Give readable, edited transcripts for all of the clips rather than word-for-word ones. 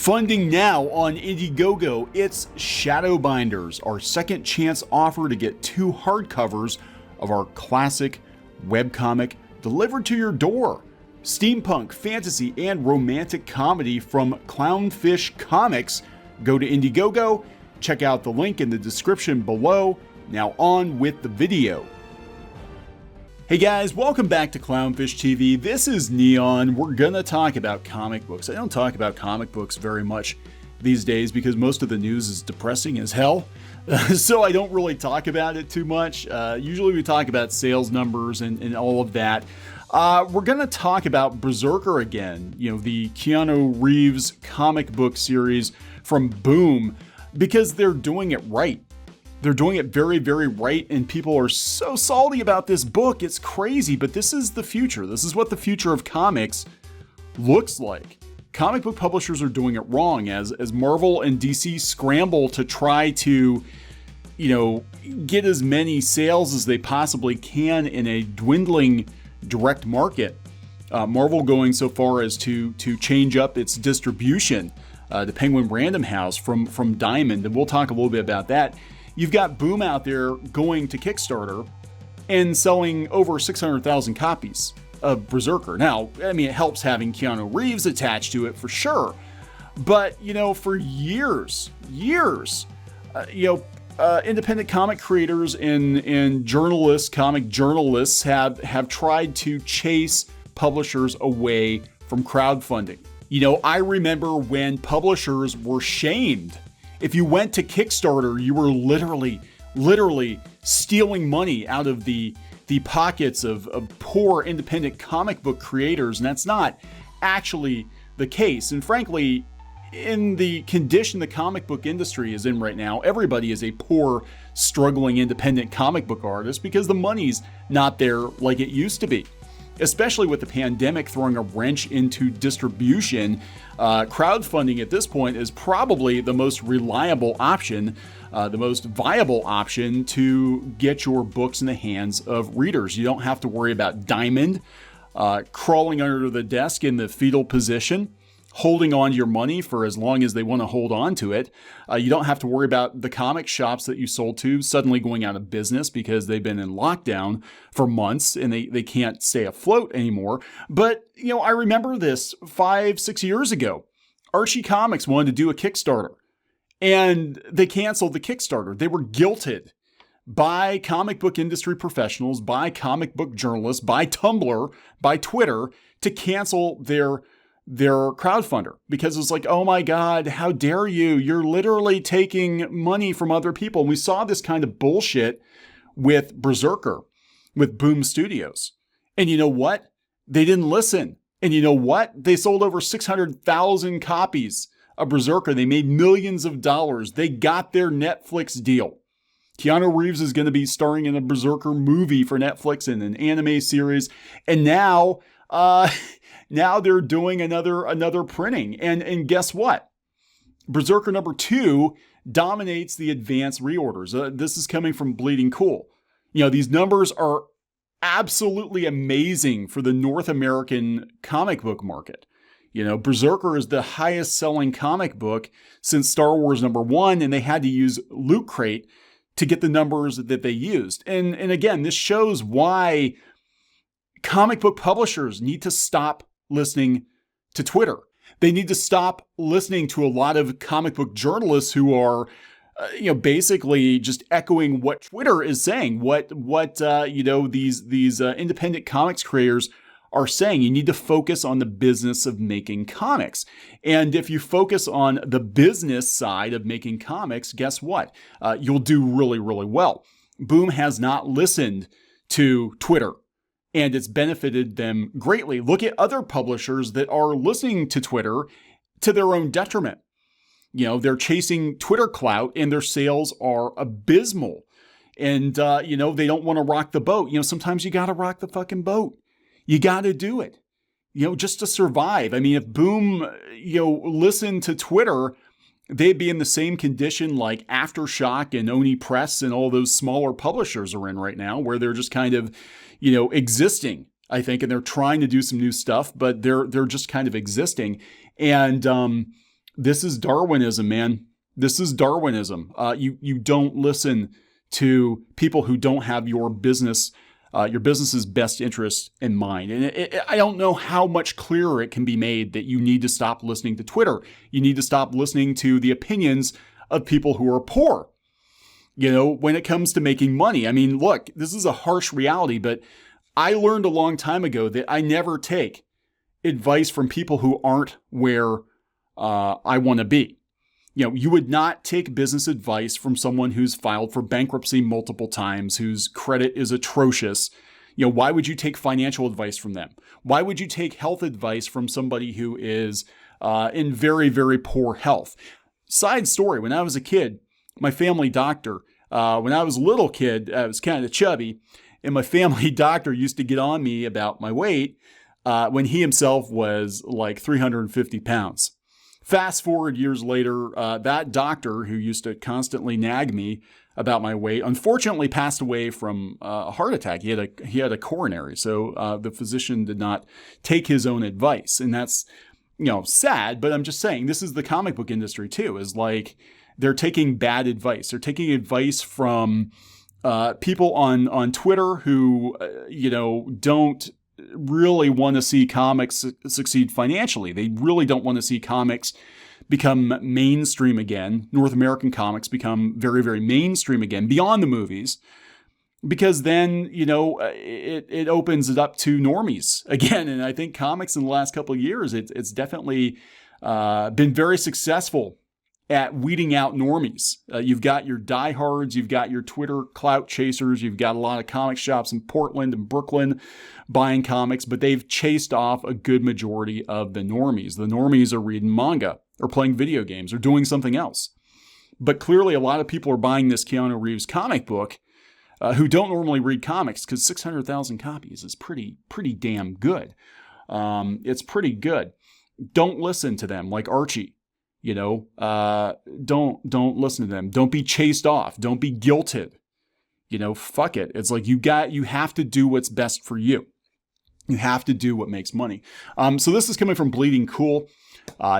Funding now on Indiegogo, it's Shadowbinders, our second chance offer to get 2 hardcovers of our classic webcomic delivered to your door. Steampunk, fantasy, and romantic comedy from Clownfish Comics. Go to Indiegogo, check out the link in the description below. Now on with the video. Hey guys, welcome back to Clownfish TV. This is Kneon. We're gonna talk about comic books. I don't talk about comic books very much these days because most of the news is depressing as hell. So I don't really talk about it too much. Usually we talk about sales numbers and all of that. We're gonna talk about BRZRKR again, the Keanu Reeves comic book series from Boom, because they're doing it right. They're doing it very, very right, and people are so salty about this book. It's crazy, but this is the future. This is what the future of comics looks like. Comic book publishers are doing it wrong as Marvel and DC scramble to try to, get as many sales as they possibly can in a dwindling direct market. Marvel going so far as to change up its distribution, the Penguin Random House from Diamond, and we'll talk a little bit about that. You've got Boom out there going to Kickstarter and selling over 600,000 copies of BRZRKR. Now, it helps having Keanu Reeves attached to it for sure. But, for years, independent comic creators and journalists, comic journalists have tried to chase publishers away from crowdfunding. I remember when publishers were shamed. If you went to Kickstarter, you were literally stealing money out of the pockets of poor independent comic book creators, and that's not actually the case. And frankly, in the condition the comic book industry is in right now, everybody is a poor, struggling independent comic book artist because the money's not there like it used to be. Especially with the pandemic throwing a wrench into distribution, crowdfunding at this point is probably the most reliable option, the most viable option to get your books in the hands of readers. You don't have to worry about Diamond crawling under the desk in the fetal position, holding on to your money for as long as they want to hold on to it. You don't have to worry about the comic shops that you sold to suddenly going out of business because they've been in lockdown for months and they can't stay afloat anymore. But, I remember this 5-6 years ago. Archie Comics wanted to do a Kickstarter and they canceled the Kickstarter. They were guilted by comic book industry professionals, by comic book journalists, by Tumblr, by Twitter to cancel their crowdfunder because it's like, oh my God, how dare you? You're literally taking money from other people. And we saw this kind of bullshit with BRZRKR, with Boom Studios. And you know what? They didn't listen. And you know what? They sold over 600,000 copies of BRZRKR. They made millions of dollars. They got their Netflix deal. Keanu Reeves is going to be starring in a BRZRKR movie for Netflix and an anime series. And now they're doing another printing. And guess what? BRZRKR number 2 dominates the advanced reorders. This is coming from Bleeding Cool. These numbers are absolutely amazing for the North American comic book market. BRZRKR is the highest selling comic book since Star Wars number 1, and they had to use Loot Crate to get the numbers that they used. And again, this shows why comic book publishers need to stop listening to Twitter. They need to stop listening to a lot of comic book journalists who are, basically just echoing what Twitter is saying, what these independent comics creators are saying. You need to focus on the business of making comics. And if you focus on the business side of making comics, guess what? You'll do really, really well. Boom has not listened to Twitter, and it's benefited them greatly. Look at other publishers that are listening to Twitter to their own detriment. They're chasing Twitter clout and their sales are abysmal. And, they don't want to rock the boat. Sometimes you got to rock the fucking boat. You got to do it, just to survive. If Boom, listened to Twitter, they'd be in the same condition like Aftershock and Oni Press and all those smaller publishers are in right now, where they're just kind of, existing, I think, and they're trying to do some new stuff, but they're just kind of existing. And This is Darwinism, man. This is Darwinism. You don't listen to people who don't have your business's best interest in mind. And I don't know how much clearer it can be made that you need to stop listening to Twitter. You need to stop listening to the opinions of people who are poor. When it comes to making money. I mean, look, this is a harsh reality, but I learned a long time ago that I never take advice from people who aren't where I want to be. You would not take business advice from someone who's filed for bankruptcy multiple times, whose credit is atrocious. Why would you take financial advice from them? Why would you take health advice from somebody who is in very, very poor health? Side story, when I was a kid, my family doctor, when I was a little kid, I was kind of chubby, and my family doctor used to get on me about my weight when he himself was like 350 pounds. Fast forward years later, that doctor who used to constantly nag me about my weight, unfortunately passed away from a heart attack. He had a coronary, so the physician did not take his own advice, and that's sad. But I'm just saying, this is the comic book industry too. Is like they're taking bad advice. They're taking advice from people on Twitter who don't really want to see comics succeed financially. They really don't want to see comics become mainstream again. North American comics become very, very mainstream again beyond the movies, because then, it opens it up to normies again. And I think comics in the last couple of years, it's definitely been very successful at weeding out normies. You've got your diehards, you've got your Twitter clout chasers, you've got a lot of comic shops in Portland and Brooklyn buying comics, but they've chased off a good majority of the normies. The normies are reading manga or playing video games or doing something else. But clearly a lot of people are buying this Keanu Reeves comic book who don't normally read comics, because 600,000 copies is pretty damn good. It's pretty good. Don't listen to them like Archie. Don't listen to them. Don't be chased off. Don't be guilted. Fuck it. It's like you have to do what's best for you. You have to do what makes money. So this is coming from Bleeding Cool.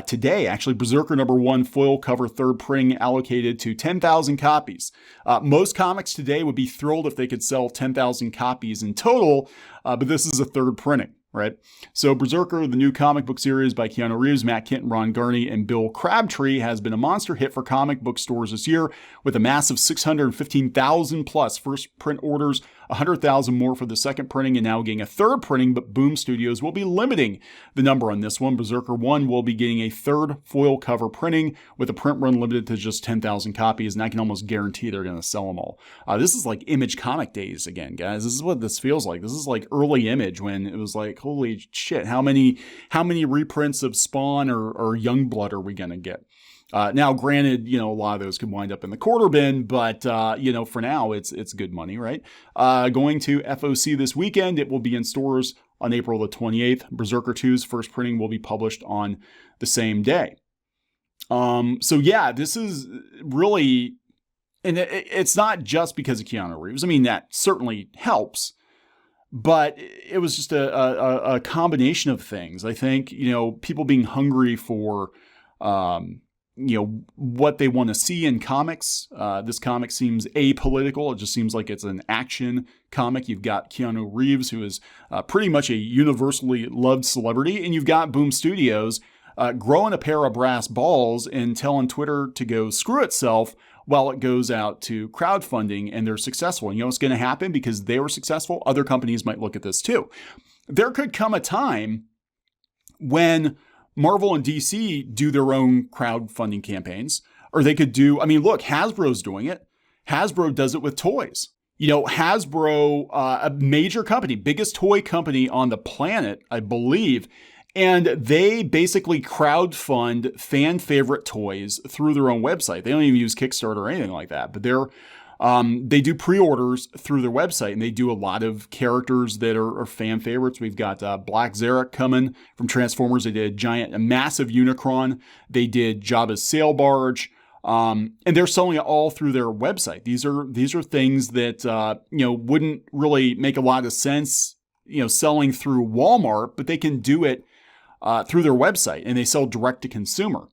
Today, actually, Berserker #1 foil cover third printing allocated to 10,000 copies. Most comics today would be thrilled if they could sell 10,000 copies in total, but this is a third printing. Right? So Berserker, the new comic book series by Keanu Reeves, Matt Kindt, Ron Garney, and Bill Crabtree, has been a monster hit for comic book stores this year, with a massive 615,000 plus first print orders, 100,000 more for the second printing, and now getting a third printing, but Boom Studios will be limiting the number on this one. Berserker 1 will be getting a third foil cover printing, with a print run limited to just 10,000 copies, and I can almost guarantee they're going to sell them all. This is like Image comic days again, guys. This is what this feels like. This is like early Image, when it was like, holy shit, how many reprints of Spawn or Youngblood are we going to get? Now, granted, a lot of those could wind up in the quarter bin, but, for now, it's good money, right? Going to FOC this weekend. It will be in stores on April the 28th. Berserker 2's first printing will be published on the same day. So yeah, this is really, and it's not just because of Keanu Reeves. I mean, that certainly helps, but it was just a combination of things. I think, people being hungry for, what they want to see in comics. This comic seems apolitical. It just seems like it's an action comic. You've got Keanu Reeves, who is pretty much a universally loved celebrity, and you've got Boom Studios growing a pair of brass balls and telling Twitter to go screw itself while it goes out to crowdfunding, and they're successful. And what's going to happen? Because they were successful, other companies might look at this too. There could come a time when Marvel and DC do their own crowdfunding campaigns, or they could do, look, Hasbro's doing it. Hasbro does it with toys. Hasbro, a major company, biggest toy company on the planet, I believe, and they basically crowdfund fan favorite toys through their own website. They don't even use Kickstarter or anything like that, but they do pre-orders through their website, and they do a lot of characters that are fan favorites. We've got BRZRKR coming from Transformers. They did a massive Unicron. They did Jabba's sail barge, and they're selling it all through their website. These are things that wouldn't really make a lot of sense, selling through Walmart, but they can do it through their website, and they sell direct to consumer.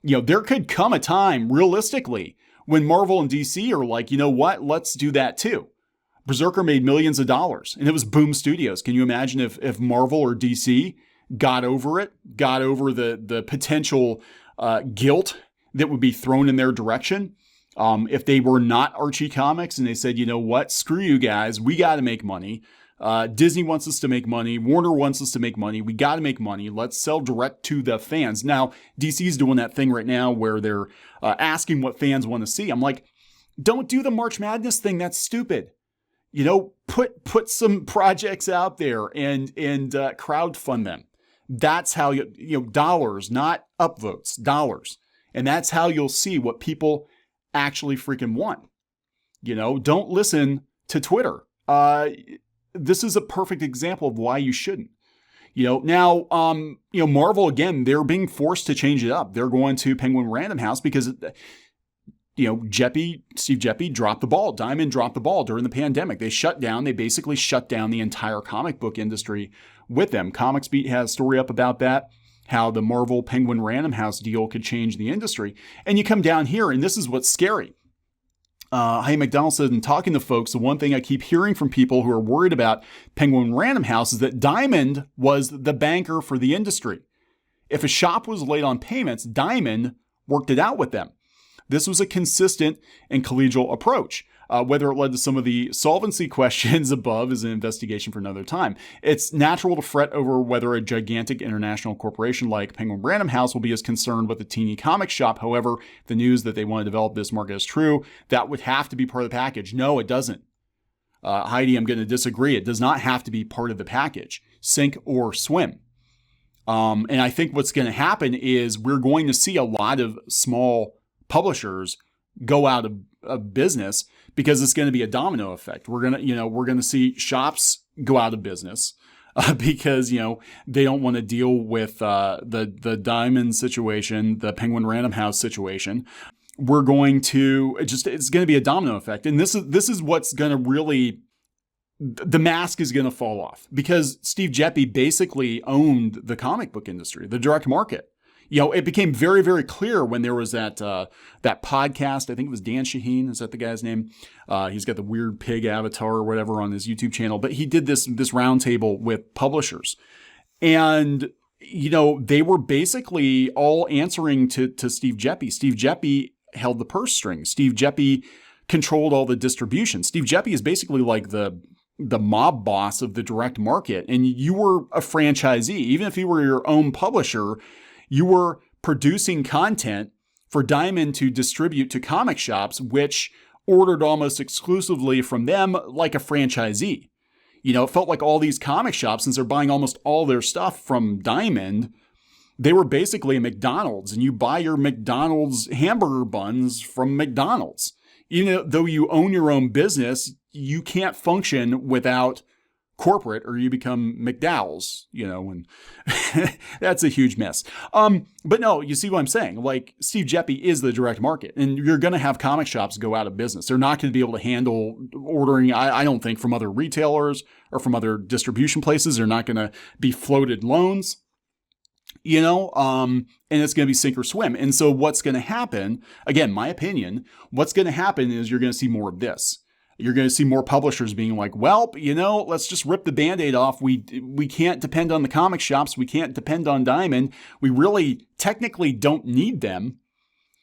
There could come a time, realistically, when Marvel and DC are like, you know what, let's do that too. Berserker made millions of dollars, and it was Boom Studios. Can you imagine if Marvel or DC got over it, got over the potential guilt that would be thrown in their direction? If they were not Archie Comics and they said, you know what, screw you guys, we got to make money. Disney wants us to make money. Warner wants us to make money. We got to make money. Let's sell direct to the fans. Now, DC's doing that thing right now where they're asking what fans want to see. I'm like, don't do the March Madness thing. That's stupid. Put some projects out there and crowdfund them. That's how dollars, not upvotes, dollars. And that's how you'll see what people actually freaking want. Don't listen to Twitter. This is a perfect example of why you shouldn't. Now, Marvel, again, they're being forced to change it up. They're going to Penguin Random House because, Steve Geppi dropped the ball. Diamond dropped the ball during the pandemic. They basically shut down the entire comic book industry with them. Comics Beat has a story up about that, how the Marvel Penguin Random House deal could change the industry. And you come down here, and this is what's scary. Hey, McDonald said, in talking to folks, the one thing I keep hearing from people who are worried about Penguin Random House is that Diamond was the banker for the industry. If a shop was late on payments, Diamond worked it out with them. This was a consistent and collegial approach. Whether it led to some of the solvency questions above is an investigation for another time. It's natural to fret over whether a gigantic international corporation like Penguin Random House will be as concerned with a teeny comic shop. However, the news that they want to develop this market is true. That would have to be part of the package. No, it doesn't. Heidi, I'm going to disagree. It does not have to be part of the package. Sink or swim. And I think what's going to happen is we're going to see a lot of small publishers go out of business because it's going to be a domino effect. We're going to see shops go out of business because, they don't want to deal with the Diamond situation, the Penguin Random House situation. We're going to it's going to be a domino effect. And this is what's going to really, the mask is going to fall off because Steve Geppi basically owned the comic book industry, the direct market. It became very, very clear when there was that podcast. I think it was Dan Shaheen. Is that the guy's name? He's got the weird pig avatar or whatever on his YouTube channel. But he did this roundtable with publishers. And, they were basically all answering to Steve Geppi. Steve Geppi held the purse strings. Steve Geppi controlled all the distribution. Steve Geppi is basically like the mob boss of the direct market. And you were a franchisee. Even if you were your own publisher, you were producing content for Diamond to distribute to comic shops, which ordered almost exclusively from them like a franchisee. It felt like all these comic shops, since they're buying almost all their stuff from Diamond, they were basically a McDonald's, and you buy your McDonald's hamburger buns from McDonald's. Even though you own your own business, you can't function without corporate or you become McDowell's, and that's a huge mess. But no, you see what I'm saying? Like Steve Geppi is the direct market and you're going to have comic shops go out of business. They're not going to be able to handle ordering, I don't think, from other retailers or from other distribution places. They're not going to be floated loans, and it's going to be sink or swim. And so what's going to happen, again, my opinion, what's going to happen is you're going to see more of this. You're going to see more publishers being like, well, let's just rip the Band-Aid off. We can't depend on the comic shops. We can't depend on Diamond. We really technically don't need them.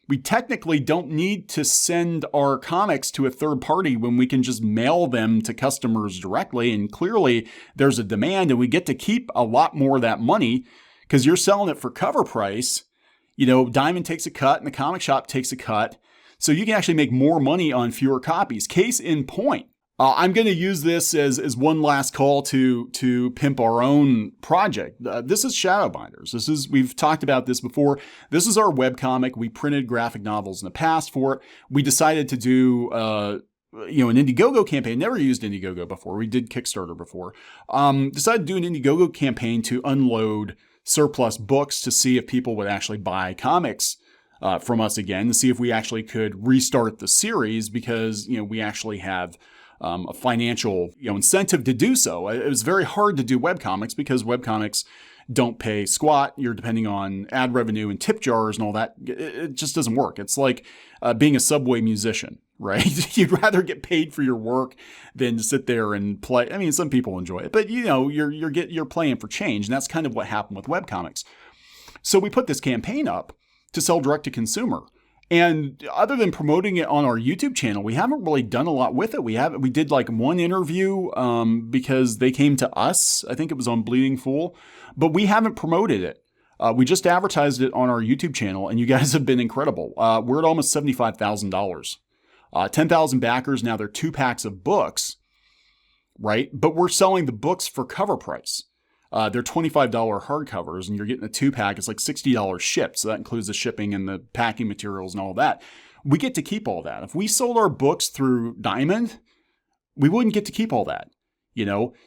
We technically don't need to send our comics to a third party when we can just mail them to customers directly. And clearly there's a demand and we get to keep a lot more of that money because you're selling it for cover price. Diamond takes a cut and the comic shop takes a cut. So you can actually make more money on fewer copies. Case in point, I'm going to use this as one last call to pimp our own project. This is Shadowbinders. We've talked about this before. This is our webcomic. We printed graphic novels in the past for it. We decided to do an Indiegogo campaign. Never used Indiegogo before. We did Kickstarter before. Decided to do an Indiegogo campaign to unload surplus books to see if people would actually buy comics from us again, to see if we actually could restart the series because, we actually have a financial, incentive to do so. It was very hard to do webcomics because webcomics don't pay squat. You're depending on ad revenue and tip jars and all that. It just doesn't work. It's like being a Subway musician, right? You'd rather get paid for your work than to sit there and play. I mean, some people enjoy it, but you're playing for change, and that's kind of what happened with webcomics. So we put this campaign up to sell direct to consumer. And other than promoting it on our YouTube channel, we haven't really done a lot with it. We did like one interview because they came to us. I think it was on Bleeding Fool, but we haven't promoted it. We just advertised it on our YouTube channel, and you guys have been incredible. We're at almost $75,000. 10,000 backers. Now they're 2 packs of books, right? But we're selling the books for cover price. They're $25 hardcovers, and you're getting a 2-pack. It's like $60 shipped. So that includes the shipping and the packing materials and all that. We get to keep all that. If we sold our books through Diamond, we wouldn't get to keep all that,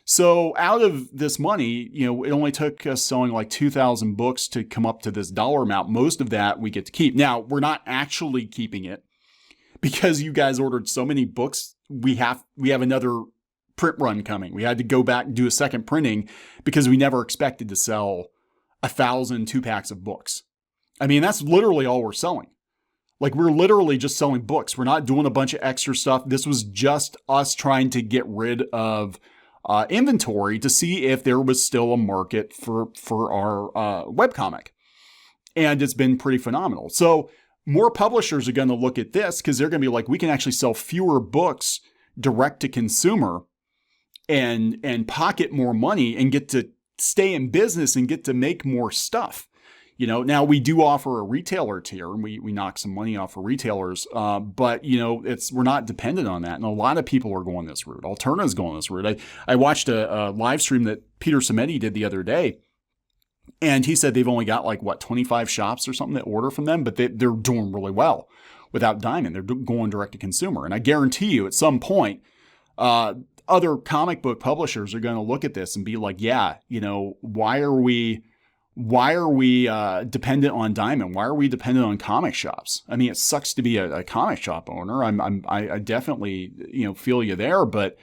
So out of this money, it only took us selling like 2,000 books to come up to this dollar amount. Most of that we get to keep. Now, we're not actually keeping it because you guys ordered so many books. We have another print run coming. We had to go back and do a second printing because we never expected to sell 1,000 2-packs of books. I mean, that's literally all we're selling. Like, we're literally just selling books. We're not doing a bunch of extra stuff. This was just us trying to get rid of inventory to see if there was still a market for our webcomic. And it's been pretty phenomenal. So more publishers are going to look at this because they're going to be like, we can actually sell fewer books direct to consumer and pocket more money and get to stay in business and get to make more stuff. Now we do offer a retailer tier, and we knock some money off for retailers. But we're not dependent on that. And a lot of people are going this route. Alternative's going this route. I watched a live stream that Peter Samedi did the other day, and he said they've only got 25 shops or something that order from them, but they're doing really well without Diamond. They're going direct to consumer. And I guarantee you at some point, other comic book publishers are going to look at this and be like, yeah, why are we dependent on Diamond? Why are we dependent on comic shops? I mean, it sucks to be a comic shop owner. I definitely, feel you there. But,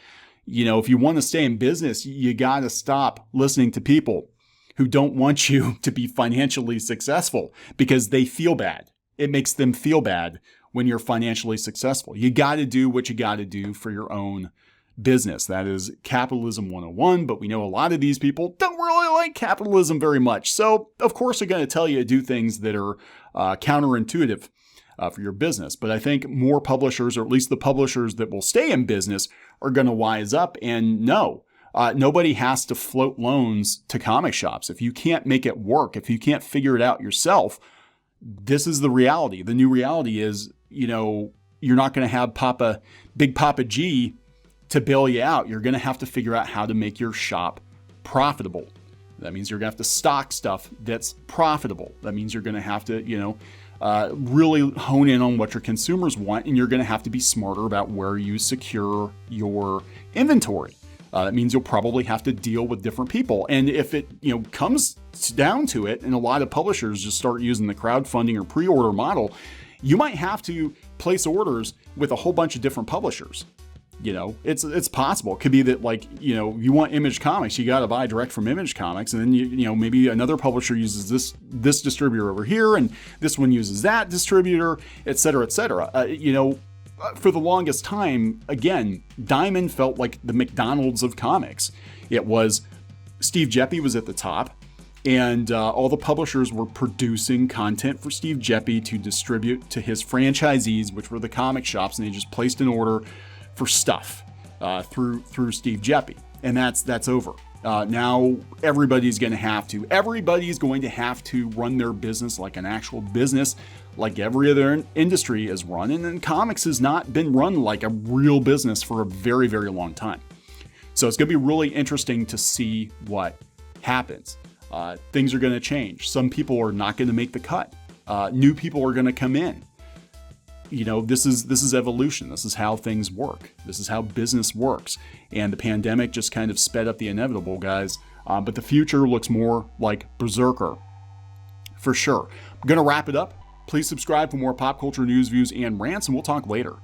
if you want to stay in business, you got to stop listening to people who don't want you to be financially successful because they feel bad. It makes them feel bad when you're financially successful. You got to do what you got to do for your own business. That is capitalism 101, but we know a lot of these people don't really like capitalism very much. So, of course, they're going to tell you to do things that are counterintuitive for your business. But I think more publishers, or at least the publishers that will stay in business, are going to wise up and know. Nobody has to float loans to comic shops. If you can't make it work, if you can't figure it out yourself, this is the reality. The new reality is, you're not going to have Big Papa G to bail you out. You're going to have to figure out how to make your shop profitable. That means you're going to have to stock stuff that's profitable. That means you're going to have to, really hone in on what your consumers want, and you're going to have to be smarter about where you secure your inventory. That means you'll probably have to deal with different people. And if it, comes down to it, and a lot of publishers just start using the crowdfunding or pre-order model, you might have to place orders with a whole bunch of different publishers. It's possible. It could be that you want Image Comics, you got to buy direct from Image Comics, and then maybe another publisher uses this distributor over here, and this one uses that distributor, et cetera, et cetera. For the longest time, again, Diamond felt like the McDonald's of comics. It was Steve Geppi was at the top, and all the publishers were producing content for Steve Geppi to distribute to his franchisees, which were the comic shops, and they just placed an order for stuff through Steve Geppi, and that's over. Now everybody's going to have to run their business like an actual business, like every other industry is run, and then comics has not been run like a real business for a very, very long time. So it's going to be really interesting to see what happens. Things are going to change. Some people are not going to make the cut. New people are going to come in. This is evolution. This is how things work. This is how business works. And the pandemic just kind of sped up the inevitable, guys. But the future looks more like BRZRKR, for sure. I'm going to wrap it up. Please subscribe for more pop culture news, views, and rants, and we'll talk later.